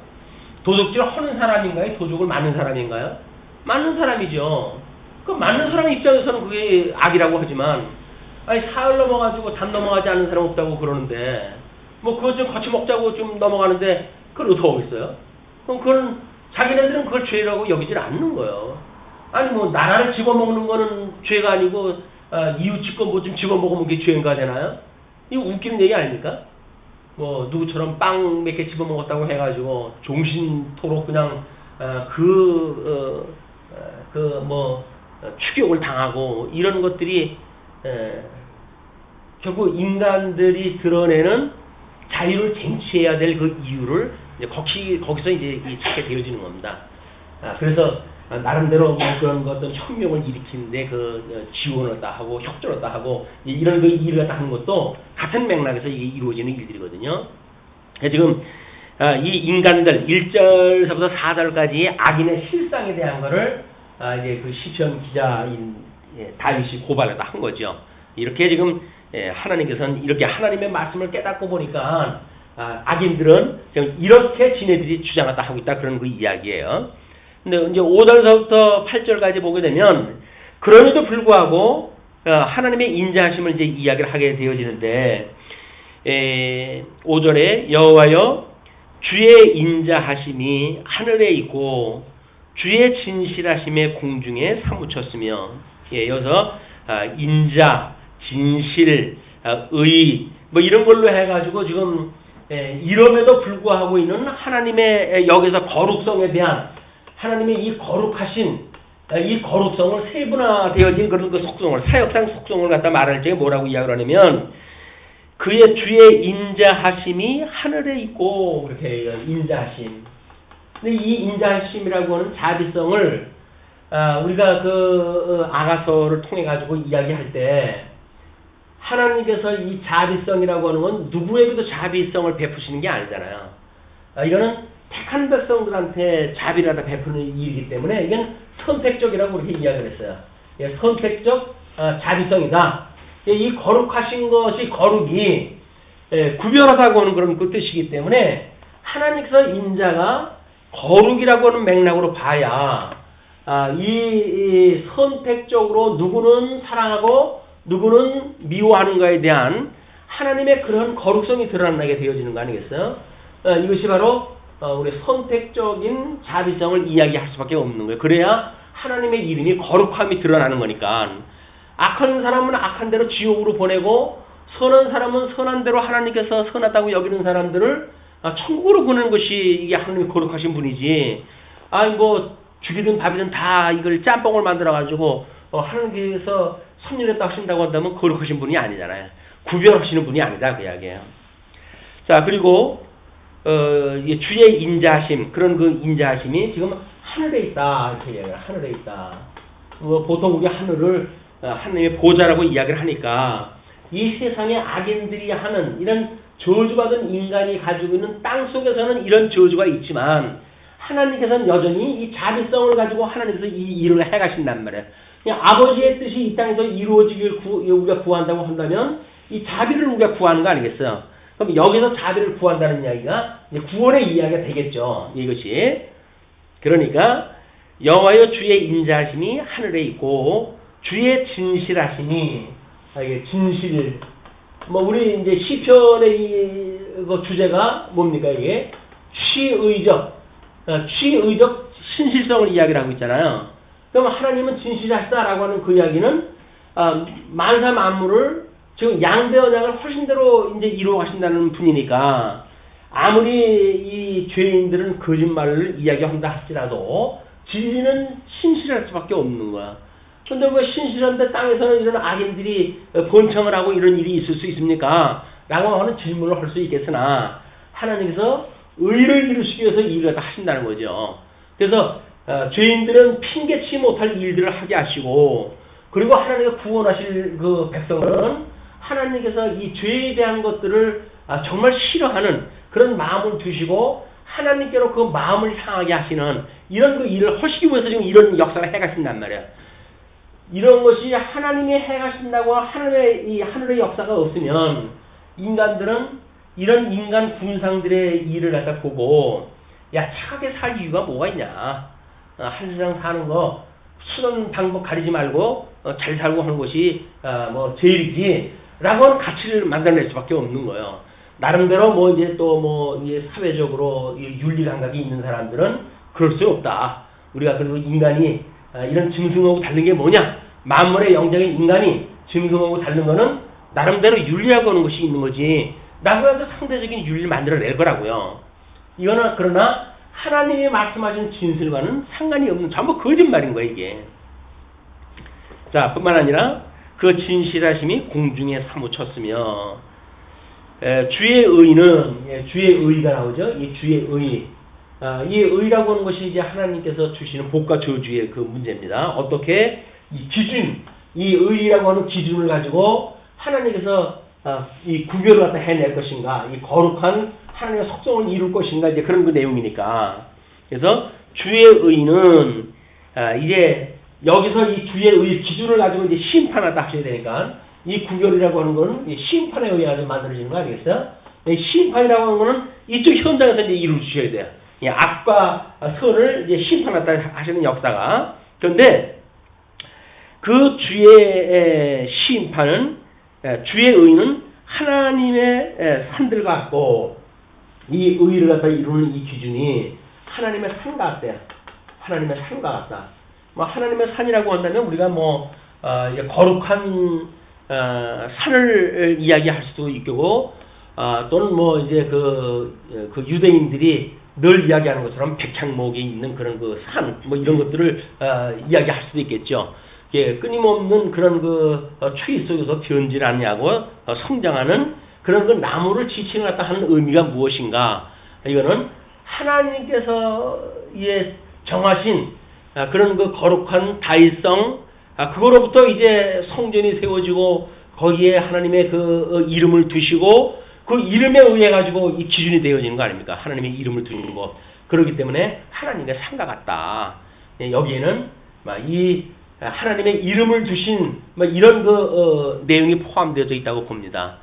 도둑질 하는 사람인가요? 도둑을 맞는 사람인가요? 맞는 사람이죠. 그 맞는 사람 입장에서는 그게 악이라고 하지만 사흘 넘어가지고 담 넘어가지 않는 사람 없다고 그러는데 그거 좀 같이 먹자고 좀 넘어가는데 그걸 어떻게 하겠어요? 그럼 그건 자기네들은 그걸 죄라고 여기질 않는 거예요. 아니 나라를 집어먹는 거는 죄가 아니고 이웃집 거 뭐 좀 집어먹으면 그게 죄인가 되나요? 이거 웃기는 얘기 아닙니까? 누구처럼 빵 몇 개 집어먹었다고 해가지고 종신토록 그냥 추격을 당하고 이런 것들이 결국 인간들이 드러내는 자유를 쟁취해야 될 그 이유를 거기서 이제 찾게 되어지는 겁니다. 그래서 나름대로 그런 어떤 혁명을 일으키는데 지원을 다 하고 협조를 다 하고 이런 일을 다 하는 것도 같은 맥락에서 이게 이루어지는 일들이거든요. 지금 이 인간들 1절서부터 4절까지 악인의 실상에 대한 거를 이제 그 시편 기자인 다윗이 고발을 다 한 거죠. 이렇게 지금 하나님께서는 이렇게 하나님의 말씀을 깨닫고 보니까 악인들은 지금 이렇게 지네들이 주장하다 하고 있다 그런 그 이야기예요. 근데 이제 5절서부터 8절까지 보게 되면 그럼에도 불구하고 하나님의 인자하심을 이제 이야기를 하게 되어지는데 5절에 여호와여 주의 인자하심이 하늘에 있고 주의 진실하심의 공중에 사무쳤으며 여기서 인자, 진실, 의 이런 걸로 해가지고 지금 이럼에도 불구하고 있는 하나님의 여기서 거룩성에 대한 하나님의 이 거룩하신 이 거룩성을 세분화되어진 그런 그 속성을 사역상 속성을 갖다 말할 적에 뭐라고 이야기를 하냐면 그의 주의 인자하심이 하늘에 있고 이렇게 이런 인자하심. 근데 이 인자하심이라고 하는 자비성을 우리가 그 아가서를 통해 가지고 이야기할 때 하나님께서 이 자비성이라고 하는 건 누구에게도 자비성을 베푸시는 게 아니잖아요. 이거는 택한 백성들한테 자비를 하다 베푸는 일이기 때문에 이건 선택적이라고 그렇게 이야기를 했어요. 예, 선택적 자비성이다. 예, 이 거룩하신 것이 거룩이 구별하다고 하는 그런 그 뜻이기 때문에 하나님께서 인자가 거룩이라고 하는 맥락으로 봐야 이 선택적으로 누구는 사랑하고 누구는 미워하는가에 대한 하나님의 그런 거룩성이 드러나게 되어지는 거 아니겠어요? 이것이 바로 우리 선택적인 자비성을 이야기할 수밖에 없는 거예요. 그래야 하나님의 이름이 거룩함이 드러나는 거니까. 악한 사람은 악한 대로 지옥으로 보내고 선한 사람은 선한 대로 하나님께서 선하다고 여기는 사람들을 천국으로 보내는 것이 이게 하나님이 거룩하신 분이지. 뭐 죽이든 밥이든 다 이걸 짬뽕을 만들어 가지고 하나님께서 섭리했다 하신다고 한다면 거룩하신 분이 아니잖아요. 구별하시는 분이 아니다 그 이야기예요. 자, 그리고 주의 인자하심, 그런 그 인자하심이 지금 하늘에 있다 이렇게 이야기해요. 하늘에 있다. 보통 우리 하늘을 하나님의 보좌라고 이야기를 하니까 이 세상의 악인들이 하는 이런 저주받은 인간이 가지고 있는 땅 속에서는 이런 저주가 있지만 하나님께서는 여전히 이 자비성을 가지고 하나님께서 이 일을 해가신단 말이에요. 그냥 아버지의 뜻이 이 땅에서 이루어지길 우리가 구한다고 한다면 이 자비를 우리가 구하는 거 아니겠어요? 그럼 여기서 자비를 구한다는 이야기가 이제 구원의 이야기가 되겠죠. 이것이. 그러니까 여호와여 주의 인자하심이 하늘에 있고 주의 진실하심이 이게 진실. 우리 이제 시편의 그 주제가 뭡니까 이게 취의적 신실성을 이야기를 하고 있잖아요. 그럼 하나님은 진실하시다라고 하는 그 이야기는 만사 만물을 지금 양대언양을 훨씬대로 이제 이루어 가신다는 분이니까 아무리 이 죄인들은 거짓말을 이야기한다 할지라도 진리는 신실할 수밖에 없는 거야. 그런데 그 신실한데 땅에서는 이런 악인들이 번창을 하고 이런 일이 있을 수 있습니까? 라고 하는 질문을 할 수 있겠으나 하나님께서 의를 이루시기 위해서 일을 다 하신다는 거죠. 그래서 죄인들은 핑계치 못할 일들을 하게 하시고 그리고 하나님께서 구원하실 그 백성은 하나님께서 이 죄에 대한 것들을 정말 싫어하는 그런 마음을 두시고 하나님께로 그 마음을 향하게 하시는 이런 그 일을 하시기 위해서 지금 이런 역사를 해가신단 말이에요. 이런 것이 하나님이 해가신다고 이 하늘의 역사가 없으면 인간들은 이런 인간 군상들의 일을 갖다 보고 야 착하게 살 이유가 뭐가 있냐. 한 세상 사는 거 수단 방법 가리지 말고 잘 살고 하는 것이 뭐 제일이지 라고 하는 가치를 만들어낼 수밖에 없는 거예요. 나름대로 이제 또 이제 사회적으로 윤리 감각이 있는 사람들은 그럴 수 없다. 우리가 그리고 인간이 이런 짐승하고 다른 게 뭐냐? 만물의 영적인 인간이 짐승하고 다른 거는 나름대로 윤리하고 하는 것이 있는 거지. 라고 해서 상대적인 윤리를 만들어낼 거라고요. 이거는 그러나 하나님이 말씀하신 진실과는 상관이 없는 전부 거짓말인 거예요 이게. 자, 뿐만 아니라 그 진실하심이 공중에 사무쳤으며 주의 의는 주의 의가 나오죠. 이 주의 의. 이 의라고 하는 것이 이제 하나님께서 주시는 복과 저주의 그 문제입니다. 어떻게 이 기준, 이 의라고 하는 기준을 가지고 하나님께서 이 구별을 갖다 해낼 것인가, 이 거룩한 하나님의 속성을 이룰 것인가, 이제 그런 그 내용이니까. 그래서 주의 의는 이제 여기서 이 주의 의 기준을 가지고 이제 심판하다 하셔야 되니까 이 구별이라고 하는 거는 심판에 의해서 만들어지는 거 아니겠어요? 이 심판이라고 하는 거는 이쪽 현장에서 이제 이루어 주셔야 돼요. 이 악과 선을 이제 심판하다 하시는 역사가. 그런데 그 주의 심판은 주의 의는 하나님의 산들 같고 이 의를 갖다 이루는 이 기준이 하나님의 산 같대요. 하나님의 산과 같다. 하나님의 산이라고 한다면 우리가 거룩한 산을 이야기할 수도 있고 또는 이제 그 유대인들이 늘 이야기하는 것처럼 백향목이 있는 그런 그 산 이런 것들을 이야기할 수도 있겠죠. 끊임없는 그런 그 추위 속에서 변질 아니하고 성장하는 그런 그 나무를 지칭을 갖다 하는 의미가 무엇인가? 이거는 하나님께서 정하신 그런 그 거룩한 다일성, 그거로부터 이제 성전이 세워지고 거기에 하나님의 그 이름을 두시고 그 이름에 의해 가지고 이 기준이 되어지는 거 아닙니까? 하나님의 이름을 두는 거. 그렇기 때문에 하나님과 상가 같다. 여기에는 이 하나님의 이름을 두신 이런 그 내용이 포함되어져 있다고 봅니다.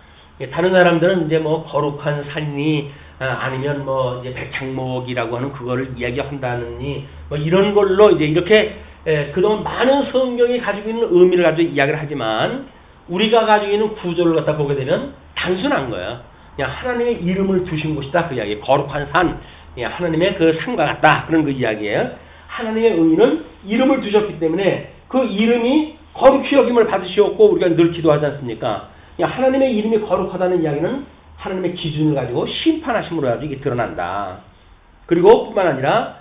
다른 사람들은 이제 뭐 거룩한 산이 아니면 뭐 이제 백향목이라고 하는 그거를 이야기한다느니 뭐 이런 걸로 이제 이렇게 그동안 많은 성경이 가지고 있는 의미를 가지고 이야기를 하지만 우리가 가지고 있는 구조를 갖다 보게 되면 단순한 거예요. 그냥 하나님의 이름을 두신 곳이다 그 이야기. 거룩한 산, 하나님의 그 산과 같다 그런 그 이야기예요. 하나님의 의는 이름을 두셨기 때문에 그 이름이 거룩히 여김을 받으시었고 우리가 늘 기도하지 않습니까? 하나님의 이름이 거룩하다는 이야기는 하나님의 기준을 가지고 심판하심으로 가지고 이게 드러난다. 그리고 뿐만 아니라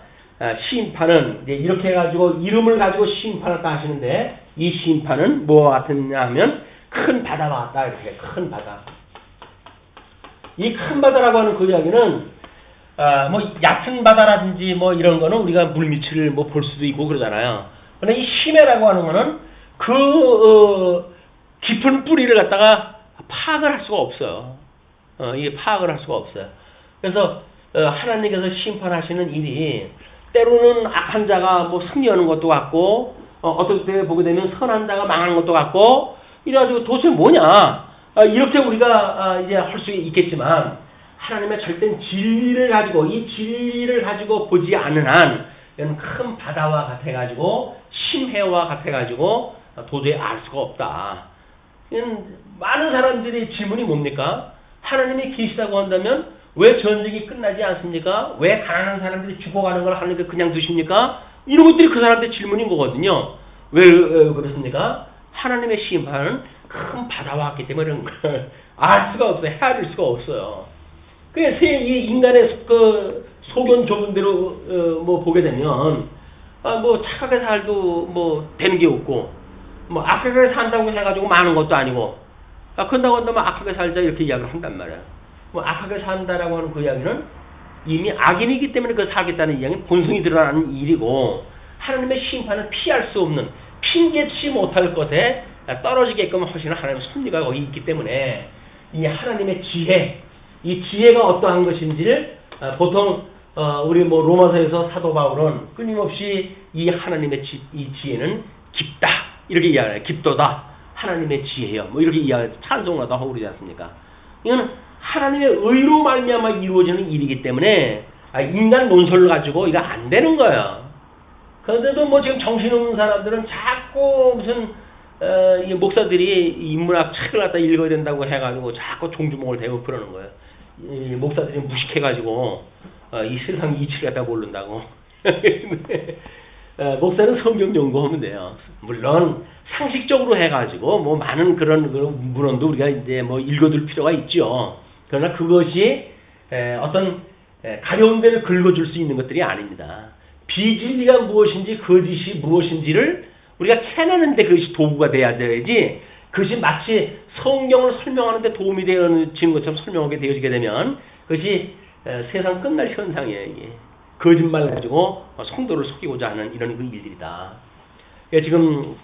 심판은 이제 이렇게 해가지고 이름을 가지고 심판을 다 하시는데 이 심판은 뭐와 같으냐 하면 큰 바다와 같다. 이렇게 큰 바다. 이 큰 바다라고 하는 그 이야기는 뭐 얕은 바다라든지 뭐 이런 거는 우리가 물밑을 뭐 볼 수도 있고 그러잖아요. 근데 이 심해라고 하는 거는 그 깊은 뿌리를 갖다가 파악을 할 수가 없어요. 이게 파악을 할 수가 없어요. 그래서 하나님께서 심판하시는 일이 때로는 악한 자가 뭐 승리하는 것도 같고 어떨 때 보게 되면 선한 자가 망하는 것도 같고 이래가지고 도대체 뭐냐 이렇게 우리가 이제 할 수 있겠지만 하나님의 절대 진리를 가지고 이 진리를 가지고 보지 않는 한 이런 큰 바다와 같아가지고 심해와 같아가지고 도저히 알 수가 없다. 많은 사람들의 질문이 뭡니까? 하나님이 계시다고 한다면 왜 전쟁이 끝나지 않습니까? 왜 가난한 사람들이 죽어가는 걸 하나님께 그냥 두십니까? 이런 것들이 그 사람들의 질문인 거거든요. 왜 그렇습니까? 하나님의 심판은 큰 바다와 같기 때문에 그런 걸 알 수가 없어요. 헤아릴 수가 없어요. 그래서 이 인간의 그 소견 좁은 대로 뭐 보게 되면 뭐 착하게 살도 뭐 되는 게 없고 뭐 악하게 산다고 해가지고 많은 것도 아니고 그런다고 한다면 악하게 살자 이렇게 이야기를 한단 말이야. 뭐 악하게 산다라고 하는 그 이야기는 이미 악인이기 때문에 그 살겠다는 이야기는 본성이 드러나는 일이고 하나님의 심판은 피할 수 없는 핑계치 못할 것에 떨어지게끔 하시는 하나님의 섭리가 거기 있기 때문에 이 하나님의 지혜, 이 지혜가 어떠한 것인지를 보통 우리 뭐 로마서에서 사도 바울은 끊임없이 이 하나님의 이 지혜는 깊다 이렇게 이야기해요. 깊도다 하나님의 지혜요. 뭐 이렇게 이야기 찬송하다 하고 그러지 않습니까? 이거는 하나님의 의로 말미암아 이루어지는 일이기 때문에 인간 논설을 가지고 이거 안 되는 거예요. 그런데도 뭐 지금 정신없는 사람들은 자꾸 무슨 이 목사들이 인문학 책을 갖다 읽어야 된다고 해가지고 자꾸 종주목을 대고 그러는 거예요. 이 목사들이 무식해가지고 이 세상 이치를 갖다 모른다고. 목사는 성경 연구하면 돼요. 물론 상식적으로 해가지고 뭐 많은 그런 문헌도 우리가 이제 뭐 읽어둘 필요가 있죠. 그러나 그것이 어떤 가려운 데를 긁어줄 수 있는 것들이 아닙니다. 비진리가 무엇인지 거짓이 무엇인지를 우리가 캐내는데 그것이 도구가 돼야 되지 그것이 마치 성경을 설명하는데 도움이 되어지는 것처럼 설명하게 되어지게 되면 그것이 세상 끝날 현상이에요. 이게. 거짓말 가지고 성도를 속이고자 하는 이런 그 일들이다. 지금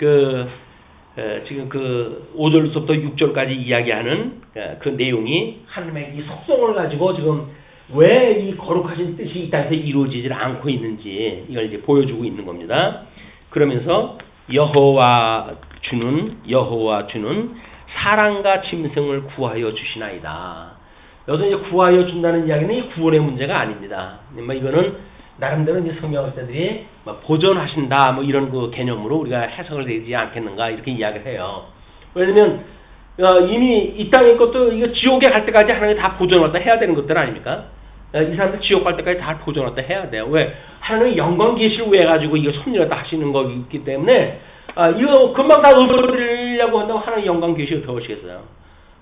지금 5절부터 6절까지 이야기하는 그 내용이 하나님의 이 속성을 가지고 지금 왜 이 거룩하신 뜻이 이 땅에서 이루어지질 않고 있는지 이걸 이제 보여주고 있는 겁니다. 그러면서 여호와 주는 사랑과 짐승을 구하여 주시나이다. 여기서 이제 구하여 준다는 이야기는 구원의 문제가 아닙니다. 이거는 나름대로 이제 성경학자들이 보존하신다 뭐 이런 그 개념으로 우리가 해석을 되지 않겠는가 이렇게 이야기를 해요. 왜냐면 이미 이 땅의 것도 이거 지옥에 갈 때까지 하나님 다 보존하다 해야 되는 것들 아닙니까? 이 사람들 지옥 갈 때까지 다 보존하다 해야 돼요. 왜? 하나님의 영광 계시를 위해 가지고 이거 섭리하다 하시는 거기 때문에 이거 금방 다 얻으려고 한다고 하나님의 영광 계시를 더 하시겠어요.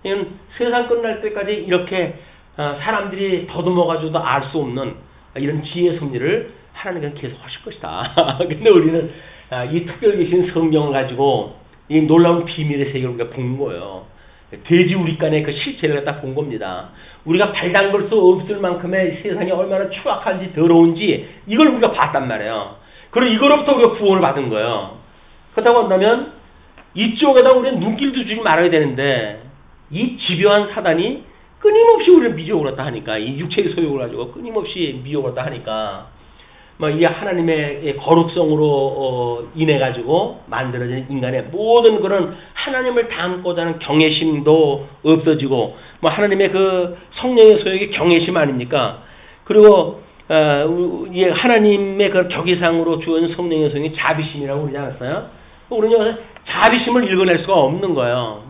이건 세상 끝날 때까지 이렇게 사람들이 더듬어가지고도 알 수 없는 이런 지혜 섭리를 하나님께서 계속 하실 것이다. 근데 우리는 이 특별히 계신 성경을 가지고 이 놀라운 비밀의 세계를 우리가 본 거예요. 돼지우리간의 그 실체를 갖다 본 겁니다. 우리가 발 담글 수 없을 만큼의 세상이 얼마나 추악한지 더러운지 이걸 우리가 봤단 말이에요. 그리고 이거로부터 우리가 구원을 받은 거예요. 그렇다고 한다면 이쪽에다 우리는 눈길도 주지 말아야 되는데 이 집요한 사단이 끊임없이 우리를 미혹을 했다 하니까 이 육체의 소욕을 가지고 끊임없이 미혹을 했다 하니까 이 하나님의 거룩성으로 인해 가지고 만들어진 인간의 모든 그런 하나님을 닮고자 하는 경외심도 없어지고 하나님의 그 성령의 소욕이 경외심 아닙니까? 그리고 하나님의 그 격의상으로 주어진 성령의 소욕이 자비심이라고 그러지 않았어요? 우리는 자비심을 읽어낼 수가 없는 거예요.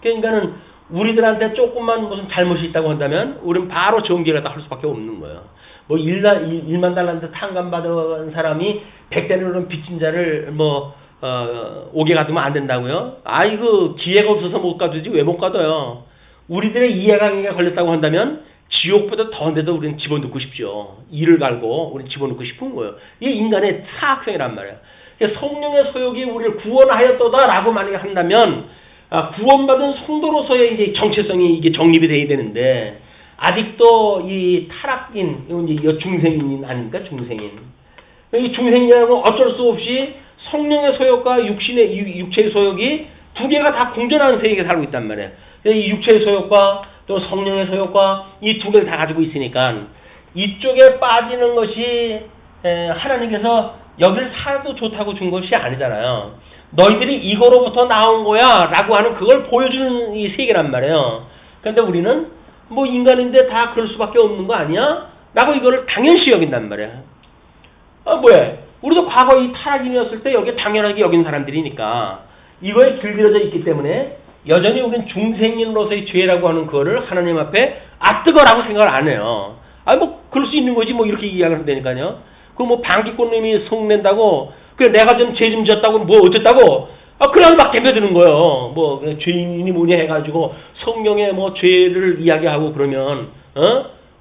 그러니까는 우리들한테 조금만 무슨 잘못이 있다고 한다면 우리는 바로 정죄를 할 수밖에 없는 거예요. 1만 달란트 탕감받은 사람이 100대는 빚진 자를 오게 가두면 안 된다고요? 아이고 기회가 없어서 못 가두지 왜 못 가둬요? 우리들의 이해관계가 걸렸다고 한다면 지옥보다 더한데도 우리는 집어넣고 싶죠. 이를 갈고 우리는 집어넣고 싶은 거예요. 이게 인간의 사악성이란 말이에요. 성령의 소욕이 우리를 구원하였도다라고 만약에 한다면 구원받은 성도로서의 이제 정체성이 이게 정립이 돼야 되는데 아직도 이 타락인 이제 중생인 아닙니까? 중생인. 이 중생이라고 어쩔 수 없이 성령의 소욕과 육체의 소욕이 두 개가 다 공존하는 세계에 살고 있단 말이에요. 이 육체의 소욕과 또 성령의 소욕과 이 두 개를 다 가지고 있으니까 이쪽에 빠지는 것이 하나님께서 여기를 살아도 좋다고 준 것이 아니잖아요. 너희들이 이거로부터 나온 거야 라고 하는 그걸 보여주는 이 세계란 말이에요. 그런데 우리는 인간인데 다 그럴 수밖에 없는 거 아니야? 라고 이거를 당연시 여긴단 말이야. 뭐야? 우리도 과거 이 타락인이었을 때 여기에 당연하게 여긴 사람들이니까 이거에 길들여져 있기 때문에 여전히 우리는 중생인으로서의 죄라고 하는 거를 하나님 앞에 뜨거라고 생각을 안 해요. 그럴 수 있는 거지 이렇게 이야기를 한다니까요. 방귀꽃님이 성낸다고 내가 좀 죄 좀 졌다고 어쨌다고 그냥 막 덤벼드는 거예요. 죄인이니 뭐냐 해가지고 성령의 죄를 이야기하고 그러면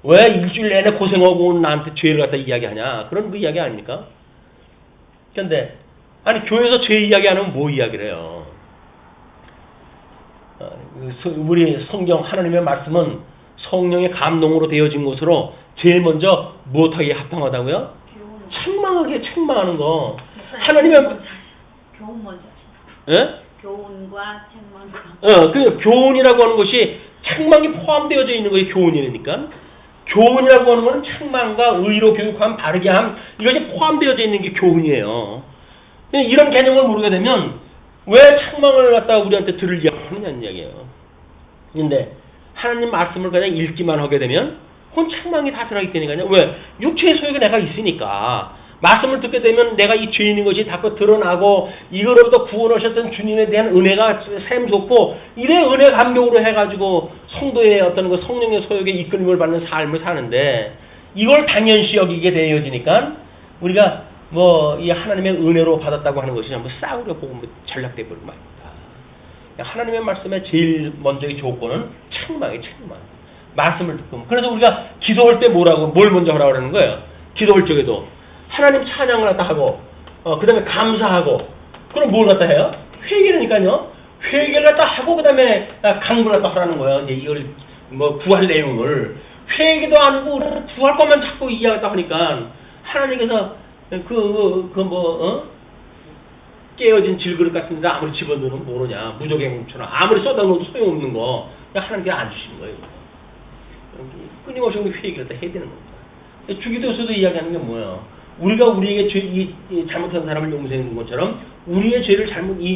왜 일주일 내내 고생하고 나한테 죄를 갖다 이야기하냐 그런 그 이야기 아닙니까? 그런데 교회에서 죄 이야기 안 하면 뭐 이야기를 해요? 우리 성경 하나님의 말씀은 성령의 감동으로 되어진 것으로 제일 먼저 무엇하기에 합당하다고요? 책망하는 거. 하나님의 교훈 먼저. 예? 교훈과 책망과. 그 교훈이라고 하는 것이 책망이 포함되어져 있는 것이 교훈이니까. 교훈이라고 하는 것은 책망과 의로 교육함, 바르게 함 이것이 포함되어져 있는 게 교훈이에요. 이런 개념을 모르게 되면 왜 책망을 갖다가 우리한테 들으려고 하느냐는 이야기예요. 그런데 하나님 말씀을 그냥 읽기만 하게 되면 그건 책망이 다 들어있다니까요. 왜? 육체의 소욕이 내가 있으니까 말씀을 듣게 되면 내가 이 죄인인 것이 자꾸 드러나고 이거로부터 구원하셨던 주님에 대한 은혜가 샘솟고 이래 은혜 감격으로 해가지고 성도의 어떤 그 성령의 소욕에 이끌림을 받는 삶을 사는데 이걸 당연시 여기게 되어지니까 우리가 이 하나님의 은혜로 받았다고 하는 것이 전부 싸구려 복음으로 전락돼 버리고 말입니다. 하나님의 말씀의 제일 먼저의 조건은 책망이에요. 책망. 말씀을 듣고. 그래서 우리가 기도할 때 뭘 먼저 하라고 그러는 거예요. 기도할 적에도 하나님 찬양을 갖다 하고 그 다음에 감사하고 그럼 뭘 갖다 해요? 회개라니까요. 회개를 갖다 하고 그 다음에 간구를 갖다 하라는 거예요. 이제 이걸 구할 내용을 회개도 아니고 우리는 구할 것만 자꾸 이해하다 하니까 하나님께서 깨어진 질그릇 같은 데 아무리 집어넣으면 모르냐. 무적의 공처럼 아무리 쏟아놓어도 소용없는 거 하나님께 안 주시는 거예요. 끊임없이 회개를 다 해야 되는 겁니다. 주기도서도 이야기하는 게 뭐예요? 우리가 우리에게 잘못한 사람을 용서해 주는 것처럼 우리의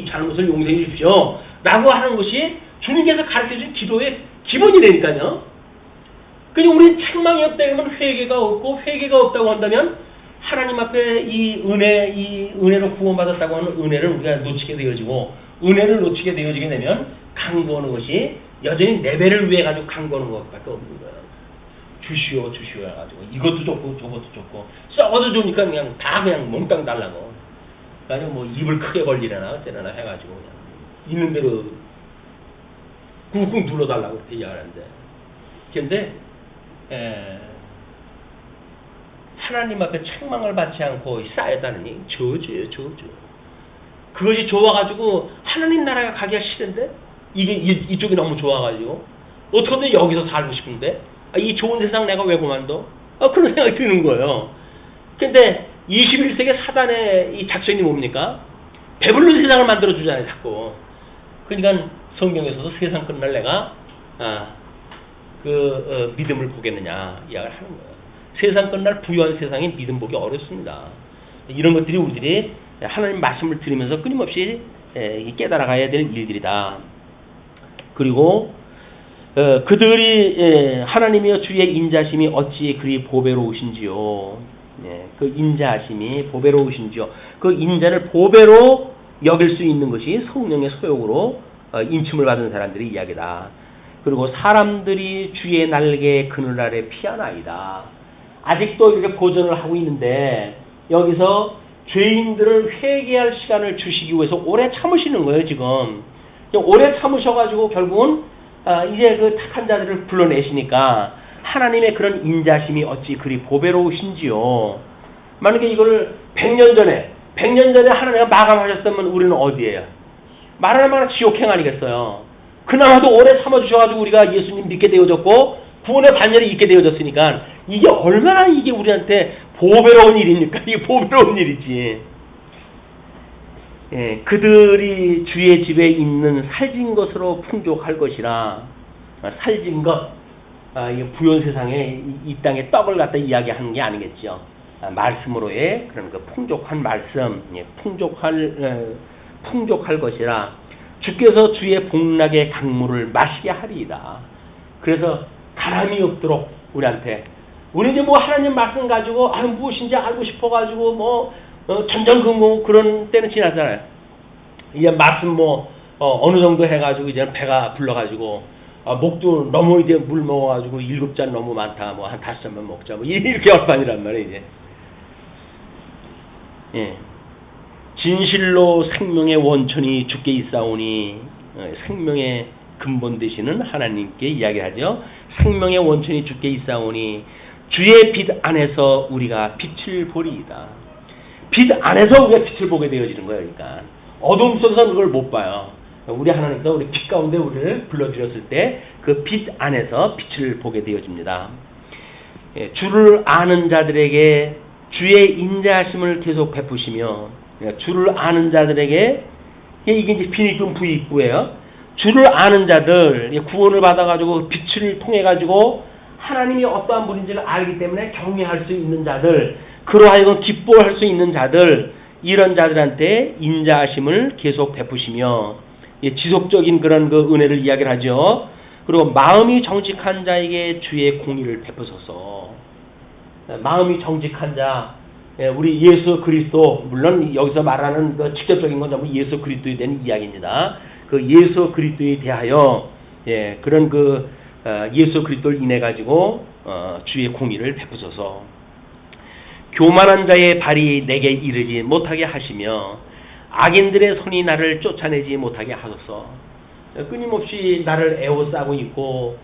잘못을 용서해 주십시오 라고 하는 것이 주님께서 가르쳐준 기도의 기본이 되니까요. 그러니 우리 책망이 없다 그러면 회개가 없고 회개가 없다고 한다면 하나님 앞에 이 은혜로 구원받았다고 하는 은혜를 우리가 놓치게 되어지고 은혜를 놓치게 되어지게 되면 간구하는 것이 여전히 내 배를 위해 가지고 간구하는 것밖에 없는 거예요. 주시오 해가지고 이것도 좋고 저것도 좋고 썩어도 좋으니까 그냥 몽땅 달라고. 그래가지고 입을 크게 벌리려나 어쩌려나 해가지고 그냥 있는 대로 꾹꾹 눌러달라고 그렇게 이야기하는데 근데 하나님 앞에 책망을 받지 않고 쌓였다는 저주예요. 저주. 그것이 좋아가지고 하나님 나라가 가기가 싫은데 이쪽이 너무 좋아가지고 어떻게든 여기서 살고 싶은데 이 좋은 세상 내가 왜 그만둬? 그런 생각이 드는 거예요. 근데 21세기 사단의 이 작전이 뭡니까? 배불른 세상을 만들어 주잖아요, 자꾸. 그러니까 성경에서도 세상 끝날 내가 믿음을 보겠느냐 이야기를 하는 거예요. 세상 끝날 부유한 세상에 믿음 보기 어렵습니다. 이런 것들이 우리들이 하나님 말씀을 들으면서 끊임없이 깨달아가야 될 일들이다. 그리고 그들이 하나님이여 주의 인자심이 어찌 그리 보배로우신지요. 그 인자심이 보배로우신지요. 그 인자를 보배로 여길 수 있는 것이 성령의 소욕으로 인침을 받은 사람들의 이야기다. 그리고 사람들이 주의 날개 그늘 아래 피하나이다. 아직도 이렇게 고전을 하고 있는데 여기서 죄인들을 회개할 시간을 주시기 위해서 오래 참으시는 거예요, 지금. 오래 참으셔가지고 결국은 이제 그 착한 자들을 불러내시니까 하나님의 그런 인자심이 어찌 그리 보배로우신지요. 만약에 이거를 100년 전에 하나님가 마감하셨다면 우리는 어디에요? 말하면 지옥행 아니겠어요. 그나마도 오래 참아주셔가지고 우리가 예수님 믿게 되어졌고 구원의 반열에 있게 되어졌으니까 이게 얼마나 이게 우리한테 보배로운 일입니까? 이게 보배로운 일이지. 그들이 주의 집에 있는 살진 것으로 풍족할 것이라. 살진 것, 부연 세상에 이 땅에 떡을 갖다 이야기하는 게 아니겠죠. 말씀으로의 그런 그 풍족한 말씀, 풍족할 것이라. 주께서 주의 복락의 강물을 마시게 하리이다. 그래서 가람이 없도록 우리한테, 우리 이제 뭐 하나님 말씀 가지고 무엇인지 알고 싶어가지고 전전긍긍 그런 때는 지났잖아요. 이제 말씀 어느 정도 해가지고 이제 배가 불러가지고 목도 너무 이제 물 먹어가지고 7잔 너무 많다. 한 5잔만 먹자. 이렇게 얼판이란 말이에요, 이제. 진실로 생명의 원천이 주께 있사오니, 생명의 근본 되시는 하나님께 이야기하죠. 생명의 원천이 주께 있사오니 주의 빛 안에서 우리가 빛을 보리이다. 빛 안에서 우리가 빛을 보게 되어지는 거예요. 그러니까 어둠 속에서는 그걸 못 봐요. 우리 하나님께서 우리 빛 가운데 우리를 불러주셨을 때 그 빛 안에서 빛을 보게 되어집니다. 주를 아는 자들에게 주의 인자하심을 계속 베푸시며, 주를 아는 자들에게, 이게 이제 비니금 부익부예요. 주를 아는 자들, 구원을 받아가지고 빛을 통해가지고 하나님이 어떠한 분인지를 알기 때문에 경외할 수 있는 자들, 그러하여금 기뻐할 수 있는 자들, 이런 자들한테 인자하심을 계속 베푸시며, 지속적인 그런 그 은혜를 이야기를 하죠. 그리고 마음이 정직한 자에게 주의 공의를 베푸소서. 마음이 정직한 자, 우리 예수 그리스도, 물론 여기서 말하는 그 직접적인 건 전부 예수 그리스도에 대한 이야기입니다. 그 예수 그리스도에 대하여 그런 그 예수 그리스도를 인해 가지고 주의 공의를 베푸소서. 교만한 자의 발이 내게 이르지 못하게 하시며 악인들의 손이 나를 쫓아내지 못하게 하소서. 끊임없이 나를 에워싸고 있고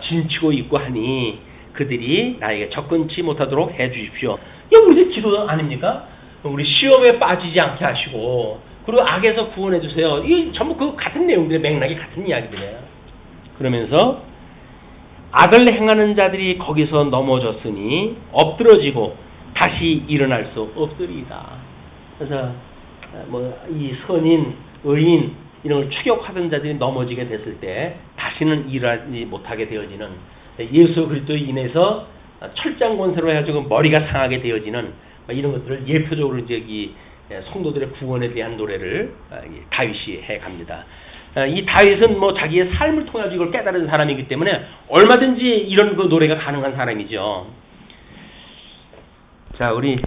진치고 있고 하니 그들이 나에게 접근치 못하도록 해주십시오. 이게 우리 기도 아닙니까? 우리 시험에 빠지지 않게 하시고, 그리고 악에서 구원해 주세요. 이 전부 그 같은 내용들의 맥락이 같은 이야기들이에요. 그러면서 악을 행하는 자들이 거기서 넘어졌으니 엎드러지고 다시 일어날 수 없으리이다. 그래서 이 선인, 의인 이런 걸 추격하던 자들이 넘어지게 됐을 때 다시는 일하지 못하게 되어지는, 예수 그리스도에 인해서 철장 권세로 해가지고 머리가 상하게 되어지는 이런 것들을 예표적으로 이제 이 성도들의 구원에 대한 노래를 다윗이 해갑니다. 이 다윗은 자기의 삶을 통해 이걸 깨달은 사람이기 때문에 얼마든지 이런 그 노래가 가능한 사람이죠. 자, 우리